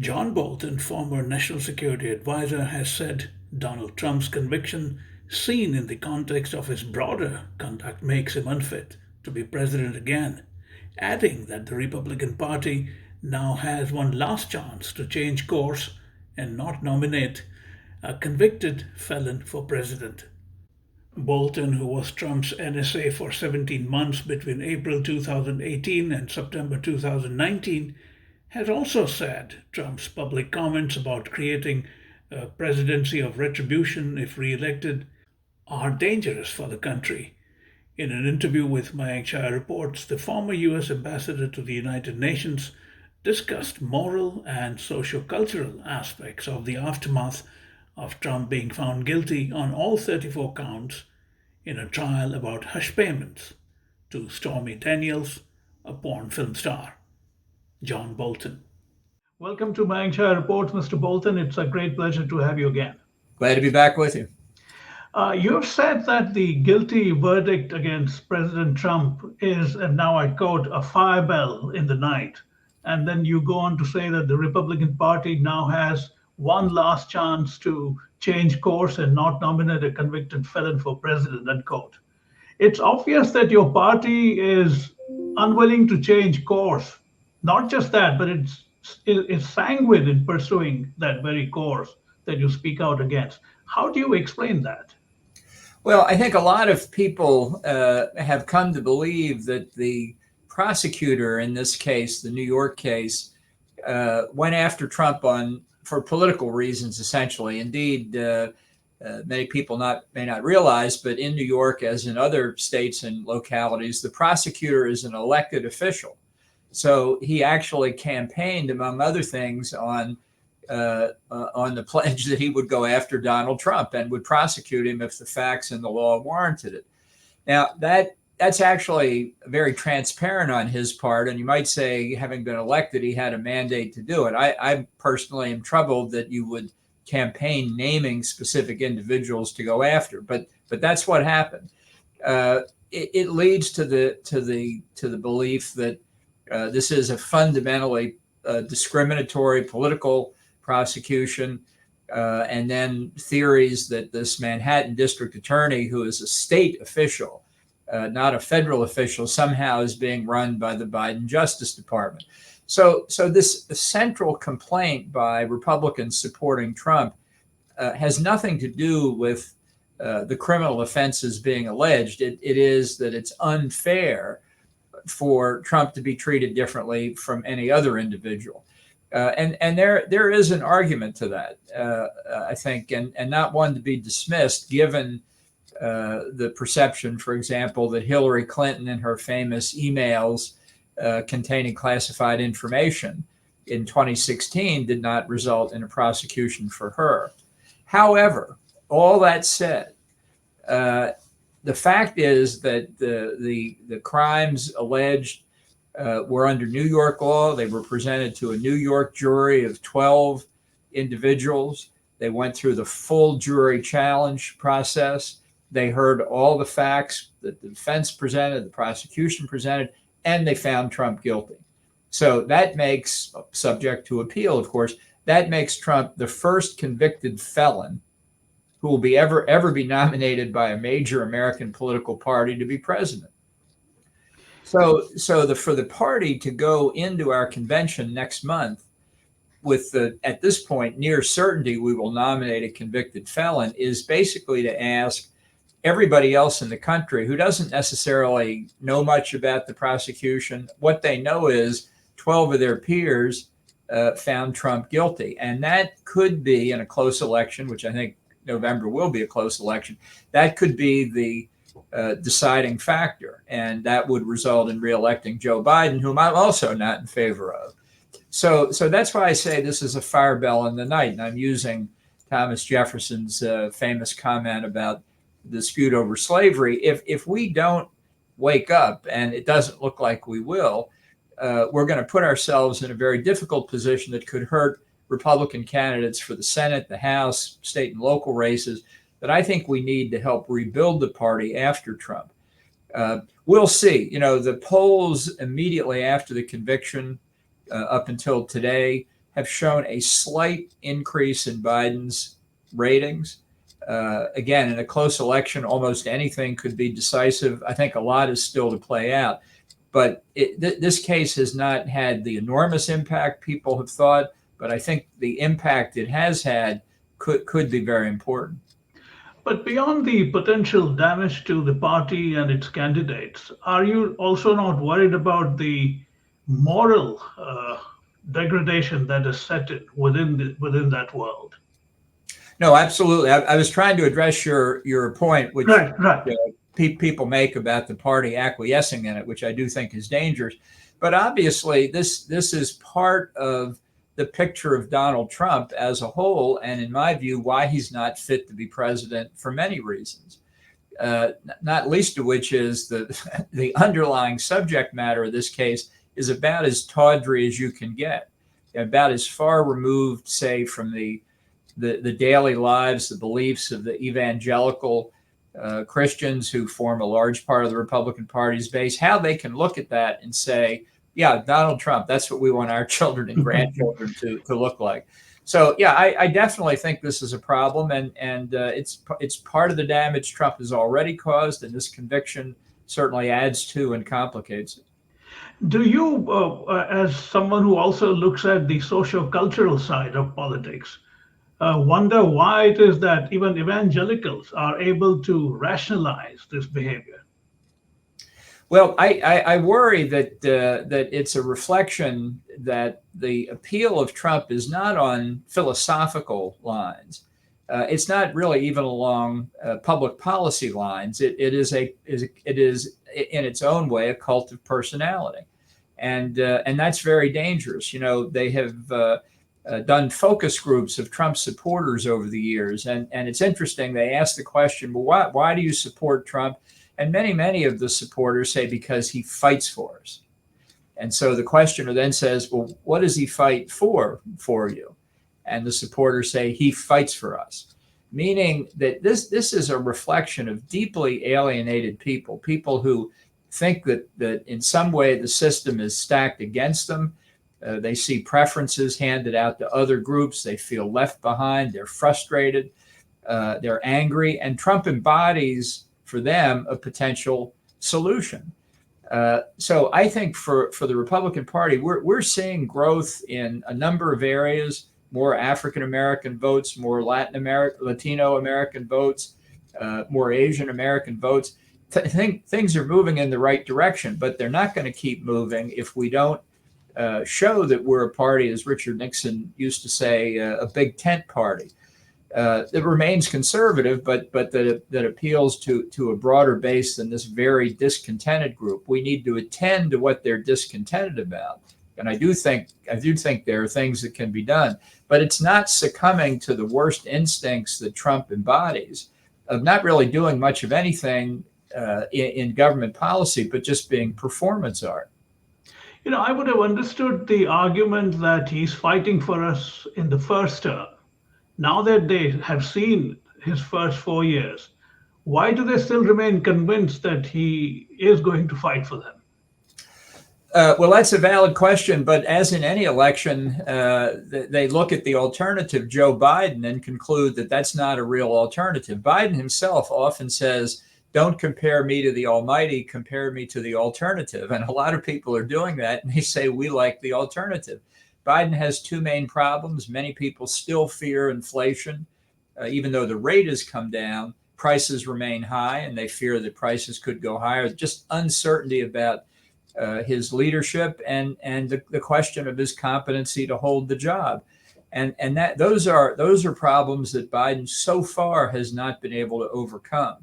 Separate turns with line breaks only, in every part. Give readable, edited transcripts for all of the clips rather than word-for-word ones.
John Bolton, former National Security Advisor, has said Donald Trump's conviction, seen in the context of his broader conduct, makes him unfit to be president again, adding that the Republican Party now has one last chance to change course and not nominate a convicted felon for president. Bolton, who was Trump's NSA for 17 months between April 2018 and September 2019, has also said Trump's public comments about creating a presidency of retribution if re-elected are dangerous for the country. In an interview with Mayank Chhaya Reports, the former U.S. ambassador to the United Nations discussed moral and sociocultural aspects of the aftermath of Trump being found guilty on all 34 counts in a trial about hush payments to Stormy Daniels, a porn film star. John Bolton. Welcome to Mayank Chhaya Reports, Mr. Bolton. It's a great pleasure to have you again.
Glad to be back with you.
You have said that the guilty verdict against President Trump is, and now I quote, a fire bell in the night. And then you go on to say that the Republican Party now has one last chance to change course and not nominate a convicted felon for president, unquote. It's obvious that your party is unwilling to change course. Not just that, but it's sanguine in pursuing that very course that you speak out against. How do you explain that?
Well, I think a lot of people have come to believe that the prosecutor in this case, the New York case, went after Trump for political reasons, essentially. Indeed, many people may not realize, but in New York, as in other states and localities, the prosecutor is an elected official. So he actually campaigned, among other things, on the pledge that he would go after Donald Trump and would prosecute him if the facts and the law warranted it. Now, that's actually very transparent on his part. And you might say, having been elected, he had a mandate to do it. I personally am troubled that you would campaign naming specific individuals to go after, but that's what happened. It leads to the belief that this is a fundamentally discriminatory political prosecution, and then theories that this Manhattan district attorney, who is a state official, not a federal official, somehow is being run by the Biden Justice Department. So this central complaint by Republicans supporting Trump has nothing to do with the criminal offenses being alleged. It is that it's unfair for Trump to be treated differently from any other individual. And there is an argument to that, I think, and not one to be dismissed, given the perception, for example, that Hillary Clinton and her famous emails containing classified information in 2016 did not result in a prosecution for her. However, all that said, the fact is that the crimes alleged were under New York law. They were presented to a New York jury of 12 individuals. They went through the full jury challenge process. They heard all the facts that the defense presented, the prosecution presented, and they found Trump guilty. So that makes, subject to appeal, of course, that makes Trump the first convicted felon who will ever be nominated by a major American political party to be president. So for the party to go into our convention next month with at this point, near certainty we will nominate a convicted felon is basically to ask everybody else in the country who doesn't necessarily know much about the prosecution. What they know is 12 of their peers found Trump guilty. And that could be, in a close election, which I think November will be a close election, that could be the deciding factor. And that would result in reelecting Joe Biden, whom I'm also not in favor of. So that's why I say this is a fire bell in the night. And I'm using Thomas Jefferson's famous comment about the dispute over slavery. If we don't wake up, and it doesn't look like we will, we're going to put ourselves in a very difficult position that could hurt Republican candidates for the Senate, the House, state and local races that I think we need to help rebuild the party after Trump. We'll see. The polls immediately after the conviction up until today have shown a slight increase in Biden's ratings. Again, in a close election, almost anything could be decisive. I think a lot is still to play out. But this case has not had the enormous impact people have thought, but I think the impact it has had could be very important.
But beyond the potential damage to the party and its candidates, are you also not worried about the moral degradation that is set in within that world?
No, absolutely. I was trying to address your point, which
Right, right.
people make about the party acquiescing in it, which I do think is dangerous. But obviously, this is part of the picture of Donald Trump as a whole, and in my view, why he's not fit to be president for many reasons. Not least of which is the underlying subject matter of this case is about as tawdry as you can get, about as far removed, say, from the daily lives, the beliefs of the evangelical Christians who form a large part of the Republican Party's base, how they can look at that and say, yeah, Donald Trump, that's what we want our children and grandchildren to look like. So, yeah, I definitely think this is a problem, and it's part of the damage Trump has already caused, and this conviction certainly adds to and complicates it.
Do you, as someone who also looks at the socio-cultural side of politics, wonder why it is that even evangelicals are able to rationalize this behavior?
Well, I worry that it's a reflection that the appeal of Trump is not on philosophical lines. It's not really even along public policy lines. It is in its own way a cult of personality, and that's very dangerous. You know, they have done focus groups of Trump supporters over the years, and it's interesting. They ask the question, well, why do you support Trump? And many of the supporters say because he fights for us. And so the questioner then says, well, what does he fight for you? And the supporters say he fights for us, meaning that this is a reflection of deeply alienated people who think that in some way the system is stacked against them. They see preferences handed out to other groups. They feel left behind. They're frustrated. They're angry. And Trump embodies for them a potential solution. So I think for the Republican Party, we're seeing growth in a number of areas, more African American votes, more Latino American votes, more Asian American votes. Things are moving in the right direction, but they're not going to keep moving if we don't show that we're a party, as Richard Nixon used to say, a big tent party. That remains conservative, but that appeals to a broader base than this very discontented group. We need to attend to what they're discontented about, and I do think there are things that can be done. But it's not succumbing to the worst instincts that Trump embodies of not really doing much of anything in government policy, but just being performance art.
You know, I would have understood the argument that he's fighting for us in the first term. Now that they have seen his first 4 years, why do they still remain convinced that he is going to fight for them?
Well, that's a valid question, but as in any election, they look at the alternative, Joe Biden, and conclude that that's not a real alternative. Biden himself often says, don't compare me to the almighty, compare me to the alternative. And a lot of people are doing that, and they say, we like the alternative. Biden has two main problems. Many people still fear inflation. Even though the rate has come down, prices remain high, and they fear that prices could go higher. Just uncertainty about his leadership and the question of his competency to hold the job. And that those are problems that Biden so far has not been able to overcome.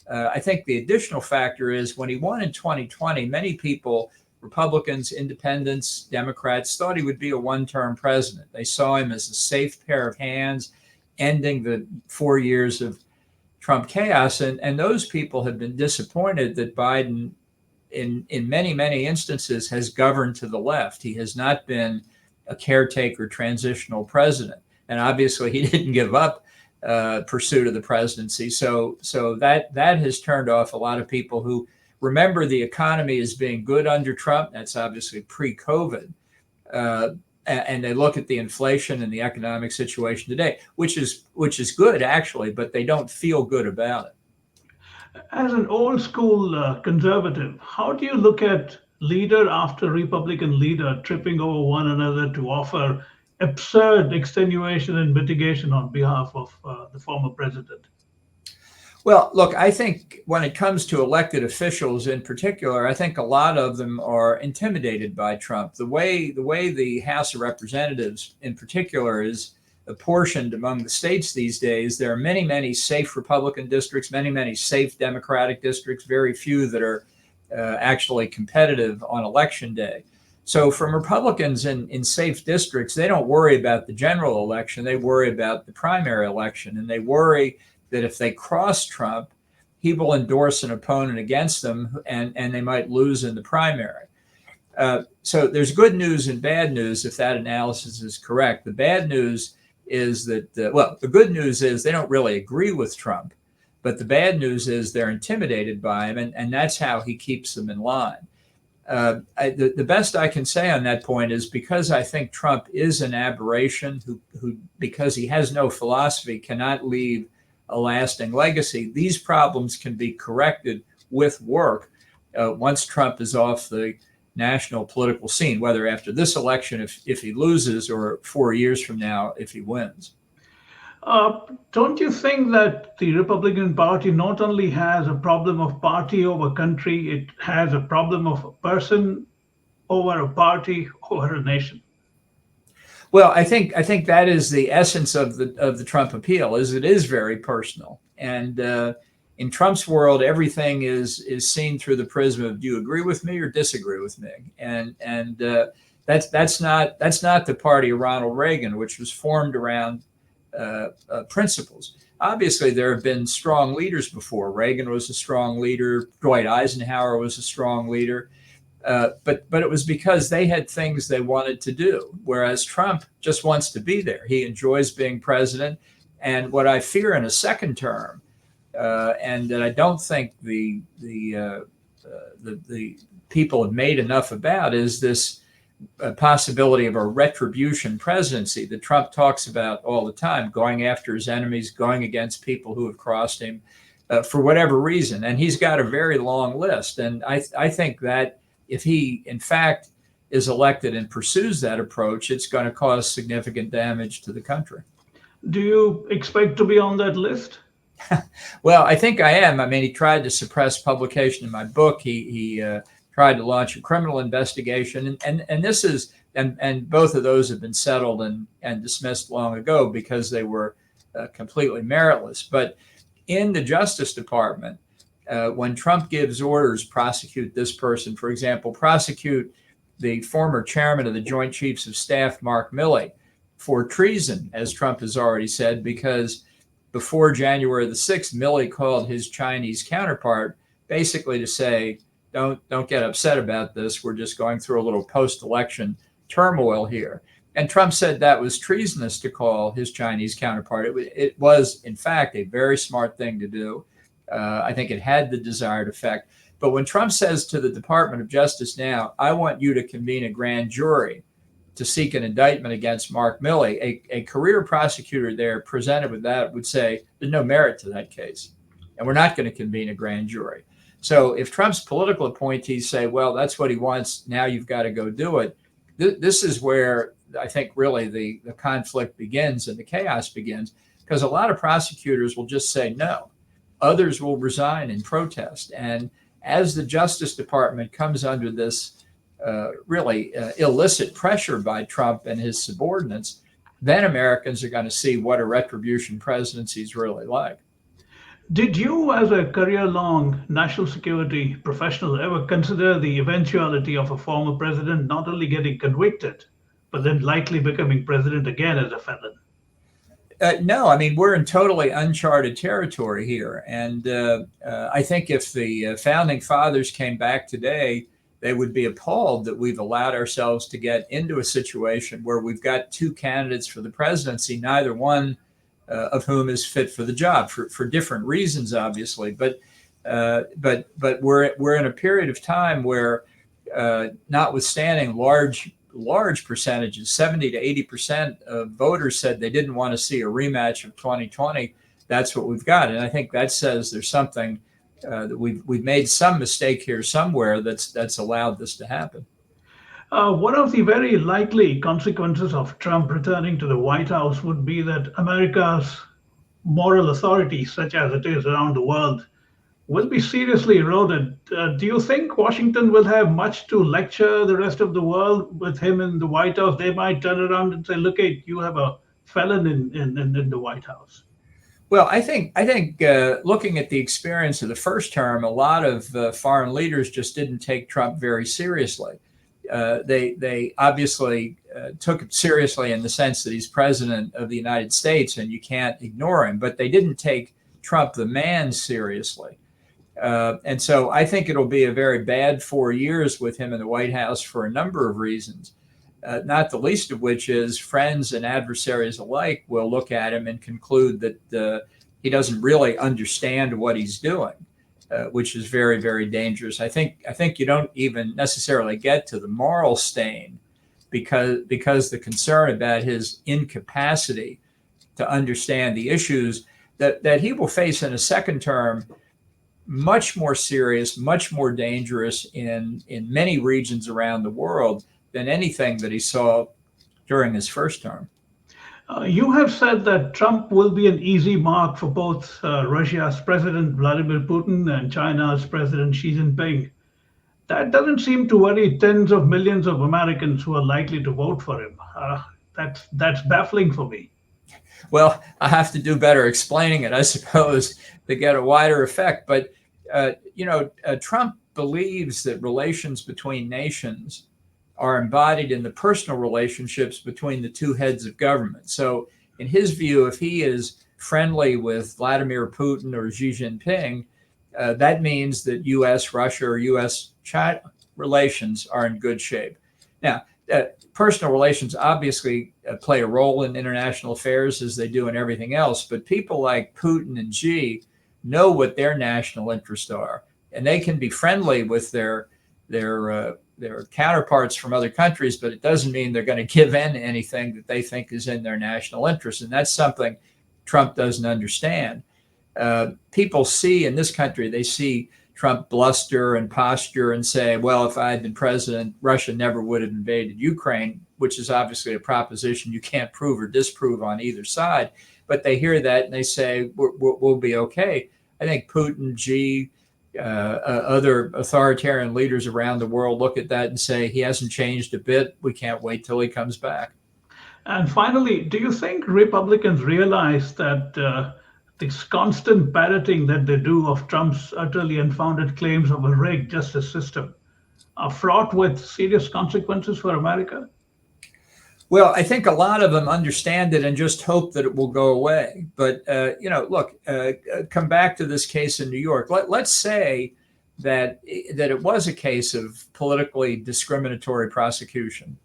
I think the additional factor is when he won in 2020, many people, Republicans, independents, Democrats, thought he would be a one-term president. They saw him as a safe pair of hands, ending the 4 years of Trump chaos. And those people have been disappointed that Biden, in many instances, has governed to the left. He has not been a caretaker, transitional president. And obviously, he didn't give up pursuit of the presidency. So that has turned off a lot of people who remember the economy as being good under Trump. That's obviously pre-COVID. And and they look at the inflation and the economic situation today, which is good actually, but they don't feel good about it.
As an old school conservative, how do you look at leader after Republican leader tripping over one another to offer absurd extenuation and mitigation on behalf of the former president?
Well, look, I think when it comes to elected officials in particular, I think a lot of them are intimidated by Trump. The way the House of Representatives in particular is apportioned among the states these days, there are many, many safe Republican districts, many, many safe Democratic districts, very few that are actually competitive on election day. So from Republicans in safe districts, they don't worry about the general election. They worry about the primary election, and they worry that if they cross Trump, he will endorse an opponent against them, and they might lose in the primary. So there's good news and bad news if that analysis is correct. The bad news is that, the good news is they don't really agree with Trump, but the bad news is they're intimidated by him, and that's how he keeps them in line. The best I can say on that point is because I think Trump is an aberration who because he has no philosophy, cannot leave a lasting legacy. These problems can be corrected with work once Trump is off the national political scene, whether after this election, if he loses, or 4 years from now, if he wins.
Don't you think that the Republican Party not only has a problem of party over country, it has a problem of a person over a party over a nation?
Well, I think that is the essence of the Trump appeal. Is it is very personal, and in Trump's world, everything is seen through the prism of do you agree with me or disagree with me, and that's not the party of Ronald Reagan, which was formed around principles. Obviously, there have been strong leaders before. Reagan was a strong leader. Dwight Eisenhower was a strong leader. But it was because they had things they wanted to do, whereas Trump just wants to be there. He enjoys being president. And what I fear in a second term, and that I don't think the people have made enough about, is this possibility of a retribution presidency that Trump talks about all the time, going after his enemies, going against people who have crossed him for whatever reason. And he's got a very long list. And I think that if he, in fact, is elected and pursues that approach, it's going to cause significant damage to the country.
Do you expect to be on that list?
Well, I think I am. I mean, he tried to suppress publication in my book. He tried to launch a criminal investigation, and this is and both of those have been settled and dismissed long ago because they were completely meritless. But in the Justice Department, when Trump gives orders, prosecute this person, for example, prosecute the former chairman of the Joint Chiefs of Staff, Mark Milley, for treason, as Trump has already said, because before January the 6th, Milley called his Chinese counterpart basically to say, don't get upset about this. We're just going through a little post-election turmoil here. And Trump said that was treasonous to call his Chinese counterpart. It was, in fact, a very smart thing to do. I think it had the desired effect. But when Trump says to the Department of Justice now, I want you to convene a grand jury to seek an indictment against Mark Milley, a career prosecutor there presented with that would say, there's no merit to that case, and we're not going to convene a grand jury. So if Trump's political appointees say, well, that's what he wants, now you've got to go do it, this is where I think really the conflict begins and the chaos begins, because a lot of prosecutors will just say no. Others will resign in protest. And as the Justice Department comes under this really illicit pressure by Trump and his subordinates, then Americans are going to see what a retribution presidency is really like.
Did you, as a career-long national security professional, ever consider the eventuality of a former president not only getting convicted, but then likely becoming president again as a felon?
No, I mean, we're in totally uncharted territory here. And I think if the founding fathers came back today, they would be appalled that we've allowed ourselves to get into a situation where we've got two candidates for the presidency, neither one of whom is fit for the job for different reasons, obviously. But we're in a period of time where, notwithstanding large large percentages, 70 to 80% of voters said they didn't want to see a rematch of 2020. That's what we've got. And I think that says there's something that we've made some mistake here somewhere that's allowed this to happen.
One of the very likely consequences of Trump returning to the White House would be that America's moral authority, such as it is around the world, will be seriously eroded. Do you think Washington will have much to lecture the rest of the world with him in the White House? They might turn around and say, look, you have a felon in the White House.
Well, I think looking at the experience of the first term, a lot of foreign leaders just didn't take Trump very seriously. They obviously took it seriously in the sense that he's president of the United States and you can't ignore him, but they didn't take Trump the man seriously. And so I think it'll be a very bad 4 years with him in the White House for a number of reasons, not the least of which is friends and adversaries alike will look at him and conclude that he doesn't really understand what he's doing, which is very, very dangerous. I think you don't even necessarily get to the moral stain because the concern about his incapacity to understand the issues that he will face in a second term, much more serious, much more dangerous in many regions around the world than anything that he saw during his first term.
You have said that Trump will be an easy mark for both Russia's President Vladimir Putin and China's President Xi Jinping. That doesn't seem to worry tens of millions of Americans who are likely to vote for him. That's baffling for me.
Well, I have to do better explaining it, I suppose, to get a wider effect. But, Trump believes that relations between nations are embodied in the personal relationships between the two heads of government. So in his view, if he is friendly with Vladimir Putin or Xi Jinping, that means that U.S.-Russia or U.S.-China relations are in good shape. Now, personal relations obviously play a role in international affairs as they do in everything else, but people like Putin and Xi know what their national interests are, and they can be friendly with their counterparts from other countries, but it doesn't mean they're going to give in to anything that they think is in their national interest, and that's something Trump doesn't understand. People see in this country, they see Trump bluster and posture and say, well, if I had been president, Russia never would have invaded Ukraine, which is obviously a proposition you can't prove or disprove on either side. But they hear that and they say, we'll be okay. I think Putin, Xi, other authoritarian leaders around the world look at that and say, he hasn't changed a bit. We can't wait till he comes back.
And finally, do you think Republicans realize that this constant parroting that they do of Trump's utterly unfounded claims of a rigged justice system are fraught with serious consequences for America?
Well, I think a lot of them understand it and just hope that it will go away. But, come back to this case in New York. Let's say that it was a case of politically discriminatory prosecution.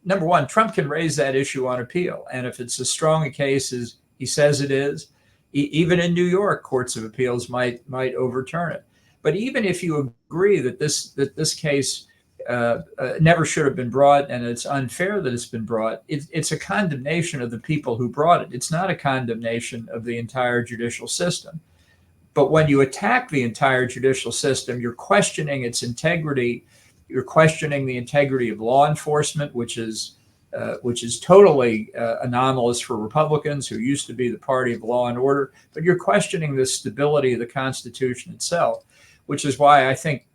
Number one, Trump can raise that issue on appeal. And if it's as strong a case as he says it is, even in New York, courts of appeals might overturn it. But even if you agree that this case never should have been brought and it's unfair that it's been brought, it's a condemnation of the people who brought it. It's not a condemnation of the entire judicial system. But when you attack the entire judicial system, you're questioning its integrity. You're questioning the integrity of law enforcement, which is totally anomalous for Republicans who used to be the party of law and order. But you're questioning the stability of the Constitution itself, which is why I think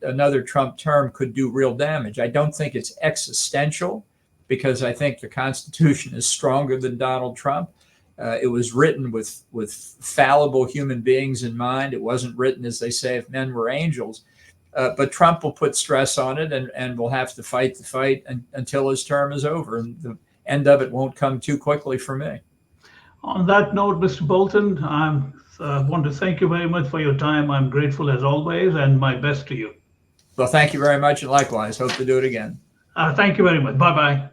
another Trump term could do real damage. I don't think it's existential because I think the Constitution is stronger than Donald Trump. It was written with fallible human beings in mind. It wasn't written, as they say, if men were angels. But Trump will put stress on it and will have to fight the fight until his term is over. And the end of it won't come too quickly for me.
On that note, Mr. Bolton, I want to thank you very much for your time. I'm grateful as always, and my best to you.
Well, thank you very much, and likewise. Hope to do it again.
Thank you very much. Bye-bye.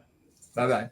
Bye-bye.